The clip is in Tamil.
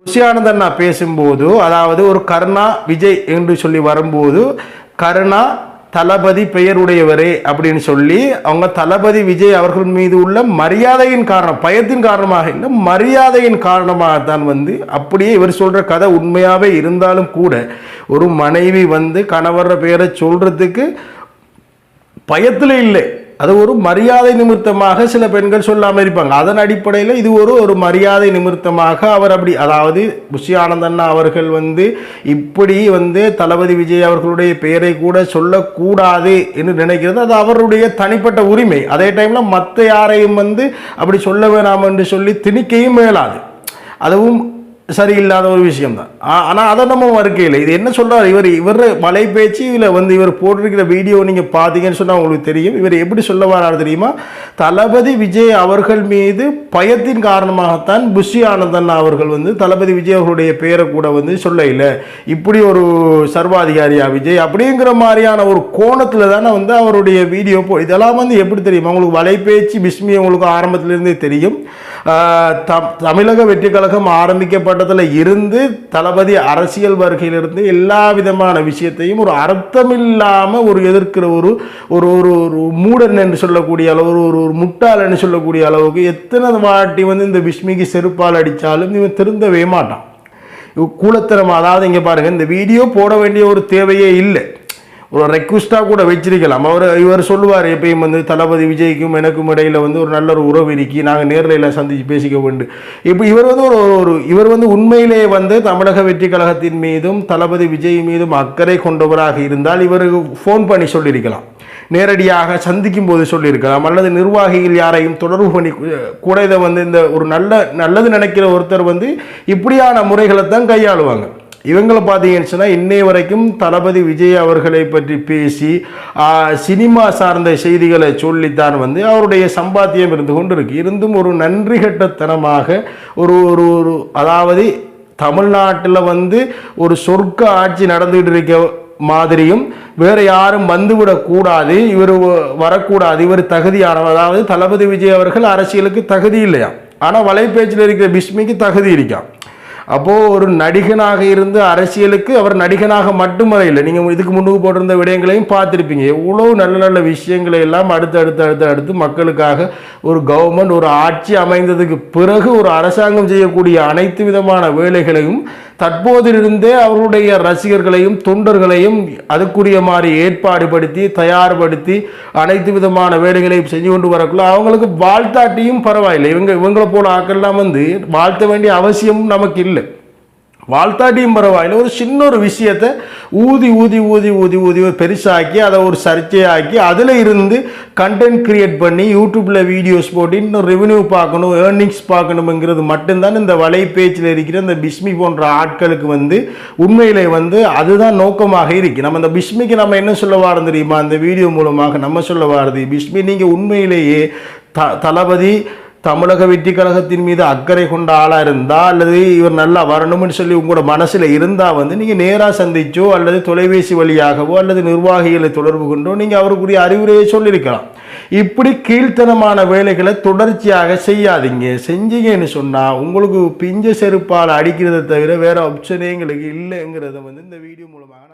புஷி ஆனந்தண்ணா பேசும்போது அதாவது ஒரு கருணா விஜய் என்று சொல்லி வரும்போது கருணா தளபதி பெயருடையவரே அப்படின்னு சொல்லி அவங்க தளபதி விஜய் அவர்கள் மீது உள்ள மரியாதையின் காரணம், பயத்தின் காரணமாக இல்லை, மரியாதையின் காரணமாகத்தான் அப்படியே இவர் சொல்ற கதை உண்மையாவே இருந்தாலும் கூட ஒரு மனைவி கணவர் பெயரை சொல்றதுக்கு பயத்தில் இல்லை, அது ஒரு மரியாதை நிமித்தமாக சில பெண்கள் சொல்லாமல் இருப்பாங்க. அதன் அடிப்படையில் இது ஒரு மரியாதை நிமித்தமாக அவர் அப்படி, அதாவது புஷி ஆனந்தண்ணா அவர்கள் இப்படி தளபதி விஜய் அவர்களுடைய பெயரை கூட சொல்லக்கூடாது என்று நினைக்கிறது அது அவருடைய தனிப்பட்ட உரிமை. அதே டைமில் மற்ற யாரையும் அப்படி சொல்ல வேணாம் என்று சொல்லி திணிக்கையும் மேலாது, அதுவும் சரியில்லாத ஒரு விஷயம்தான். ஆனால் அதை நம்ம மறுக்கையில் இது என்ன சொல்கிறார் இவர் மலை பேச்சு இதில் இவர் போட்டிருக்கிற வீடியோ நீங்கள் பார்த்தீங்கன்னு சொன்னால் உங்களுக்கு தெரியும். இவர் எப்படி சொல்ல வராரு தெரியுமா, தளபதி விஜய் அவர்கள் மீது பயத்தின் காரணமாகத்தான் புஷி ஆனந்தண்ணா அவர்கள் தளபதி விஜய் அவர்களுடைய பெயரை கூட சொல்ல இல்லை, இப்படி ஒரு சர்வாதிகாரியா விஜய் அப்படிங்கிற மாதிரியான ஒரு கோணத்தில் தானே அவருடைய வீடியோ இதெல்லாம் எப்படி தெரியுமா உங்களுக்கு, வலை பேச்சு பிஸ்மி உங்களுக்கு ஆரம்பத்திலிருந்தே தெரியும். தமிழக வெற்றி கழகம் ஆரம்பிக்கப்பட்டதில் இருந்து தளபதி அரசியல் வருகையிலிருந்து எல்லா விதமான விஷயத்தையும் ஒரு அர்த்தமில்லாமல் ஒரு எதிர்க்கிற ஒரு ஒரு ஒரு மூடன் என்று சொல்லக்கூடிய அளவு, ஒரு முட்டாள் என்று சொல்லக்கூடிய அளவுக்கு எத்தனை வாட்டி இந்த பிஸ்மிக்கு செருப்பால் அடித்தாலும் இவன் திருந்தவே மாட்டான். கூலத்தனம். அதாவது இங்கே பாருங்கள், இந்த வீடியோ போட வேண்டிய ஒரு தேவையே இல்லை, ஒரு ரெக்வஸ்ட்டாக கூட வச்சிருக்கலாம். இவர் சொல்லுவார் எப்பயும் தளபதி விஜய்க்கும் எனக்கும் இடையில் ஒரு நல்ல ஒரு உறவு இருக்கி நாங்கள் நேரில் சந்தித்து பேசிக்க வேண்டும். இப்போ இவர் இவர் உண்மையிலே தமிழக வெற்றி கழகத்தின் மீதும் தளபதி விஜய் மீதும் அக்கறை கொண்டவராக இருந்தால் இவருக்கு ஃபோன் பண்ணி சொல்லியிருக்கலாம், நேரடியாக சந்திக்கும் போது சொல்லியிருக்கலாம், அல்லது நிர்வாகிகள் யாரையும் தொடர்பு பண்ணி கூட இதை இந்த ஒரு நல்லது நினைக்கிற ஒருத்தர் இப்படியான முறைகளை தான் கையாளுவாங்க. இவங்களை பார்த்தீங்கன்னு சொன்னால் இன்னை வரைக்கும் தளபதி விஜய் அவர்களை பற்றி பேசி சினிமா சார்ந்த செய்திகளை சொல்லித்தான் அவருடைய சம்பாத்தியம் இருந்து கொண்டு இருக்கு. இருந்தும் ஒரு நன்றி கட்டத்தனமாக ஒரு ஒரு அதாவது தமிழ்நாட்டில் ஒரு சொர்க்க ஆட்சி நடந்துகிட்டு இருக்க மாதிரியும் வேற யாரும் வந்துவிடக்கூடாது, இவர் வரக்கூடாது, இவர் தகுதியானவர், அதாவது தளபதி விஜய் அவர்கள் அரசியலுக்கு தகுதி இல்லையா, ஆனால் வலைப்பேச்சில் இருக்கிற பிஸ்மிக்கு தகுதி இருக்கான். அப்போது ஒரு நடிகனாக இருந்து அரசியலுக்கு அவர் நடிகனாக மட்டுமல்ல இல்லை, நீங்கள் இதுக்கு முன்னுக்கு போட்டிருந்த விடயங்களையும் பார்த்துருப்பீங்க, எவ்வளோ நல்ல நல்ல விஷயங்களை எல்லாம் அடுத்து மக்களுக்காக ஒரு கவர்மெண்ட் ஒரு ஆட்சி அமைந்ததுக்கு பிறகு ஒரு அரசாங்கம் செய்யக்கூடிய அனைத்து விதமான வேலைகளையும் தற்போதிலிருந்தே அவர்களுடைய ரசிகர்களையும் தொண்டர்களையும் அதுக்குரிய மாதிரி ஏற்பாடுபடுத்தி தயார்படுத்தி அனைத்து விதமான வேலைகளையும் செஞ்சு கொண்டு வரக்குள்ள அவங்களுக்கு வாழ்த்தாட்டியும் பரவாயில்லை. இவங்களை போல ஆக்கெல்லாம் வாழ்த்த வேண்டிய அவசியமும் நமக்கு இல்லை, வாழ்த்தாட்டியும் பரவாயில்லை. ஒரு சின்ன ஒரு விஷயத்தை ஊதி ஊதி ஊதி ஊதி ஊதி பெருசாக்கி அதை ஒரு சர்ச்சையாக்கி அதில் இருந்து கண்டென்ட் கிரியேட் பண்ணி யூடியூப்பில் வீடியோஸ் போட்டு இன்னும் ரெவென்யூ பார்க்கணும், ஏர்னிங்ஸ் பார்க்கணுங்கிறது மட்டும்தான் இந்த வலை பேச்சில் இருக்கிற இந்த பிஸ்மி போன்ற ஆட்களுக்கு உண்மையிலே அதுதான் நோக்கமாக இருக்கு. நம்ம இந்த பிஸ்மிக்கு நம்ம என்ன சொல்ல வாரம் தெரியுமா, இந்த வீடியோ மூலமாக நம்ம சொல்ல வாரது, பிஸ்மி நீங்கள் உண்மையிலேயே தளபதி தமிழக வெற்றி கழகத்தின் மீது அக்கறை கொண்ட ஆளாக இருந்தால் அல்லது இவர் நல்லா வரணும்னு சொல்லி உங்களோட மனசில் இருந்தால் நீங்கள் நேராக சந்திச்சோ அல்லது தொலைபேசி வழியாகவோ அல்லது நிர்வாகிகளை தொடர்பு கொண்டோ நீங்கள் அவருக்குரிய அறிவுரையை சொல்லியிருக்கலாம். இப்படி கீழ்த்தனமான வேலைகளை தொடர்ச்சியாக செய்யாதீங்க. செஞ்சீங்கன்னு சொன்னால் உங்களுக்கு பிஞ்ச செருப்பால் அடிக்கிறத தவிர வேறு ஆப்ஷனே எங்களுக்கு இல்லைங்கிறத இந்த வீடியோ மூலமாக